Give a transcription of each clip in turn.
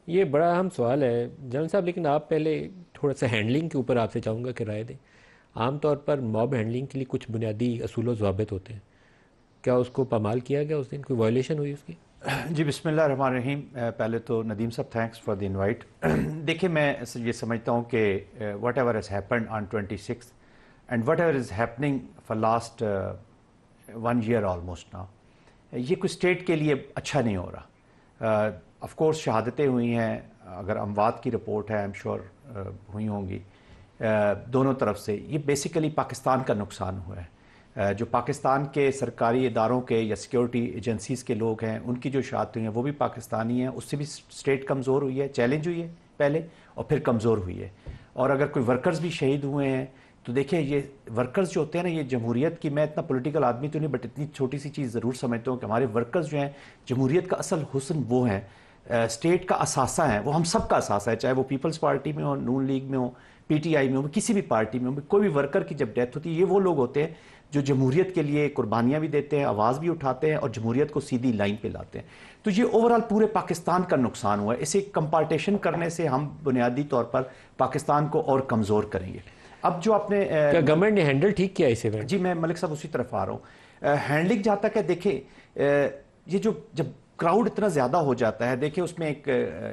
یہ بڑا اہم سوال ہے جنرل صاحب، لیکن آپ پہلے تھوڑا سا ہینڈلنگ کے اوپر آپ سے چاہوں گا کہ رائے دیں۔ عام طور پر موب ہینڈلنگ کے لیے کچھ بنیادی اصول و ضوابط ہوتے ہیں، کیا اس کو پامال کیا گیا؟ اس دن کوئی وائلیشن ہوئی اس کی؟ جی بسم اللہ الرحمن الرحیم۔ پہلے تو ندیم صاحب تھینکس فار دی انوائٹ۔ دیکھیں میں یہ سمجھتا ہوں کہ what ever has happened on 26 and what ever is happening for last 1 year almost now, یہ کوئی اسٹیٹ کے لیے اچھا نہیں ہو رہا۔ آف کورس شہادتیں ہوئی ہیں، اگر اموات کی رپورٹ ہے ایم شور ہوئی ہوں گی دونوں طرف سے۔ یہ بیسیکلی پاکستان کا نقصان ہوا ہے۔ جو پاکستان کے سرکاری اداروں کے یا سیکیورٹی ایجنسیز کے لوگ ہیں ان کی جو شہادتیں ہوئی ہیں وہ بھی پاکستانی ہیں، اس سے بھی اسٹیٹ کمزور ہوئی ہے، چیلنج ہوئی ہے پہلے اور پھر کمزور ہوئی ہے۔ اور اگر کوئی ورکرز بھی شہید ہوئے ہیں تو دیکھیں یہ ورکرز جو ہوتے ہیں نا، یہ جمہوریت کی، میں اتنا پولیٹیکل آدمی تو نہیں بٹ اتنی چھوٹی سی چیز ضرور سمجھتا ہوں کہ ہمارے ورکرز جو ہیں جمہوریت کا اصل حسن وہ ہیں، اسٹیٹ کا اثاثہ ہیں، وہ ہم سب کا اثاثہ ہے، چاہے وہ پیپلز پارٹی میں ہو، نون لیگ میں ہو، پی ٹی آئی میں ہو، کسی بھی پارٹی میں ہو، کوئی بھی ورکر کی جب ڈیتھ ہوتی ہے یہ وہ لوگ ہوتے ہیں جو جمہوریت کے لیے قربانیاں بھی دیتے ہیں، آواز بھی اٹھاتے ہیں اور جمہوریت کو سیدھی لائن پہ لاتے ہیں۔ تو یہ اوورال پورے پاکستان کا نقصان ہوا ہے۔ اسے کمپارٹیشن کرنے سے ہم بنیادی طور پر پاکستان کو اور کمزور کریں گے۔ اب جو اپنے کیا گورنمنٹ نے ہینڈل ٹھیک کیا اس ایونٹ؟ جی میں ملک صاحب اسی طرف آ رہا ہوں۔ ہینڈلنگ جہاں تک ہے، دیکھیں یہ جب کراؤڈ اتنا زیادہ ہو جاتا ہے، دیکھیں اس میں ایک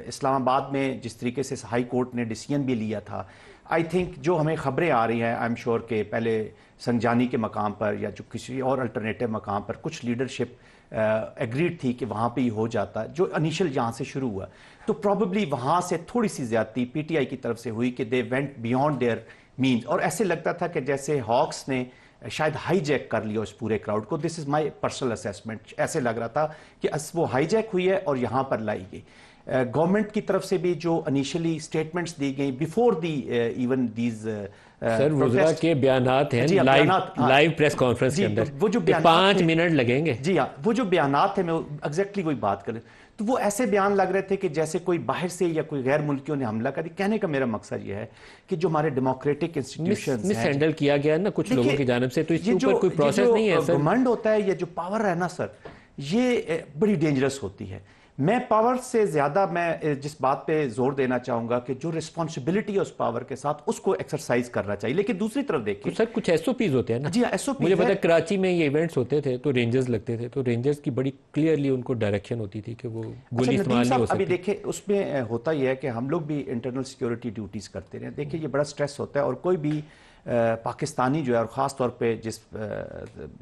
اسلام آباد میں جس طریقے سے ہائی کورٹ نے ڈیسیژن بھی لیا تھا، آئی تھنک جو ہمیں خبریں آ رہی ہیں، آئی ایم شور کہ پہلے سنجانی کے مقام پر یا جو کسی اور الٹرنیٹو مقام پر کچھ لیڈرشپ ایگریڈ تھی کہ وہاں پہ ہی ہو جاتا، جو انیشل یہاں سے شروع ہوا، تو پروبیبلی وہاں سے تھوڑی سی زیادتی پی ٹی آئی کی طرف سے ہوئی کہ they went beyond their means, اور ایسے لگتا تھا کہ جیسے ہاکس نے شاید ہائی جیک کر لیا اس پورے کراؤڈ کو۔ دس از مائی پرسنل اسیسمنٹ، ایسے لگ رہا تھا کہ وہ ہائی جیک ہوئی ہے اور یہاں پر لائی گئی۔ گورنمنٹ کی طرف سے بھی جو انیشلی سٹیٹمنٹس دی گئی بیفور دی ایون دیز سر وزراء کے بیانات ہیں لائیو پریس کانفرنس کے اندر، وہ جو 5 منٹ لگیں گے۔ جی ہاں، وہ جو بیانات ہیں میں ایگزیکٹلی وہی بات کریں، تو وہ ایسے بیان لگ رہے تھے کہ جیسے کوئی باہر سے یا کوئی غیر ملکیوں نے حملہ کر دیا۔ کہنے کا میرا مقصد یہ ہے کہ جو ہمارے ڈیموکریٹک انسٹیٹیوشنز مس ہینڈل کیا گیا نا کچھ لوگوں کی جانب سے، تو اس کے اوپر کوئی پروسیس نہیں ہے سر؟ گھمنڈ ہوتا ہے، یہ جو پاور ہے نا سر، یہ بڑی ڈینجرس ہوتی ہے۔ میں پاور سے زیادہ میں جس بات پہ زور دینا چاہوں گا کہ جو رسپانسبلٹی ہے اس پاور کے ساتھ اس کو ایکسرسائز کرنا چاہیے، لیکن دوسری طرف دیکھیں سر کچھ ایس او پیز ہوتے ہیں نا۔ جی ایس او پی مجھے پتا ہے کراچی میں یہ ایونٹس ہوتے تھے تو رینجرز لگتے تھے، تو رینجرز کی بڑی کلیئرلی ان کو ڈائریکشن ہوتی تھی کہ وہ گولی استعمال نہیں ہو سکتی۔ ابھی دیکھیں اس میں ہوتا یہ ہے کہ ہم لوگ بھی انٹرنل سیکیورٹی ڈیوٹیز کرتے رہے، دیکھیں یہ بڑا سٹریس ہوتا ہے، اور کوئی بھی پاکستانی جو ہے، اور خاص طور پہ جس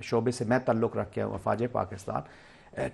شعبے سے میں تعلق رکھا ہوں افواج پاکستان،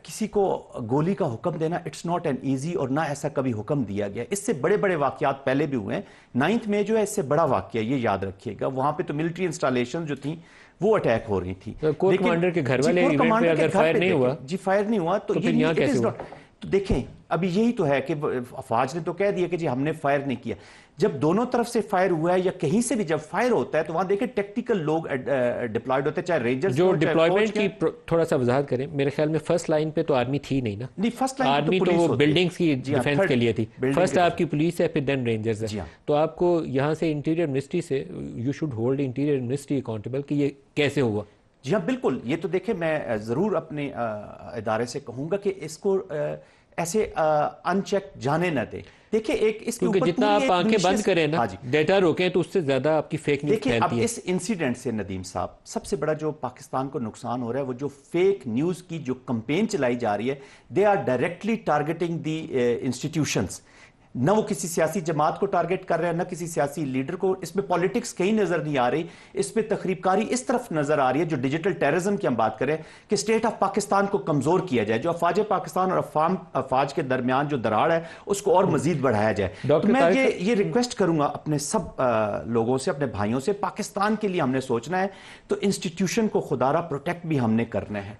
کسی کو گولی کا حکم دینا اٹس ناٹ این ایزی، اور نہ ایسا کبھی حکم دیا گیا۔ اس سے بڑے بڑے واقعات پہلے بھی ہوئے ہیں، 9 مئی جو ہے اس سے بڑا واقعہ، یہ یاد رکھیے گا، وہاں پہ تو ملٹری انسٹالیشن جو تھیں وہ اٹیک ہو رہی تھی، کور کمانڈر کے گھر والے ایونٹ پہ اگر فائر نہیں ہوا، جی فائر نہیں ہوا تو پھر یہاں کیسے ہوا؟ تو دیکھیں ابھی یہی تو ہے کہ افواج نے تو کہہ دیا کہ جی ہم نے فائر نہیں کیا۔ جب دونوں طرف سے فائر ہوا ہے یا کہیں سے بھی جب فائر ہوتا ہے تو وہاں دیکھیں ٹیکٹیکل لوگ ڈپلائیڈ ہوتے ہیں، چاہے رینجرز جو ڈپلائیمنٹ کی تھوڑا سا وضاحت کریں۔ میرے خیال میں فرسٹ لائن پہ تو آرمی تھی نہیں نا؟ نہیں، فرسٹ لائن آرمی تو وہ بلڈنگز کی ڈیفنس کے لیے تھی، فرسٹ آپ کی پولیس ہے، پھر دین رینجرز ہے۔ تو آپ کو یہاں سے انٹیریئر منسٹری سے you should hold interior ministry accountable کہ یہ کیسے ہوا۔ جی ہاں بالکل، یہ تو دیکھیں میں ضرور اپنے ادارے سے کہوں گا کہ اس کو ایسے ان چیک جانے نہ دیں۔ دیکھیں ایک اس کے اوپر جتنا آپ آنکھیں بند کریں نا، ڈیٹا روکیں، تو اس سے زیادہ آپ کی فیک نیوز پھیلتی ہے۔ اب اس انسیڈنٹ سے ندیم صاحب سب سے بڑا جو پاکستان کو نقصان ہو رہا ہے، وہ جو فیک نیوز کی جو کمپین چلائی جا رہی ہے، they are directly targeting the institutions. نہ وہ کسی سیاسی جماعت کو ٹارگٹ کر رہے ہیں، نہ کسی سیاسی لیڈر کو، اس میں پالیٹکس کہیں نظر نہیں آ رہی، اس میں تخریب کاری اس طرف نظر آ رہی ہے۔ جو ڈیجیٹل ٹیررزم کی ہم بات کریں کہ اسٹیٹ آف پاکستان کو کمزور کیا جائے، جو افواج پاکستان اور افواج کے درمیان جو دراڑ ہے اس کو اور مزید بڑھایا جائے۔ تو میں یہ ریکویسٹ کروں گا اپنے سب لوگوں سے، اپنے بھائیوں سے، پاکستان کے لیے ہم نے سوچنا ہے تو انسٹیٹیوشن کو خدا را پروٹیکٹ بھی ہم نے کرنا ہے۔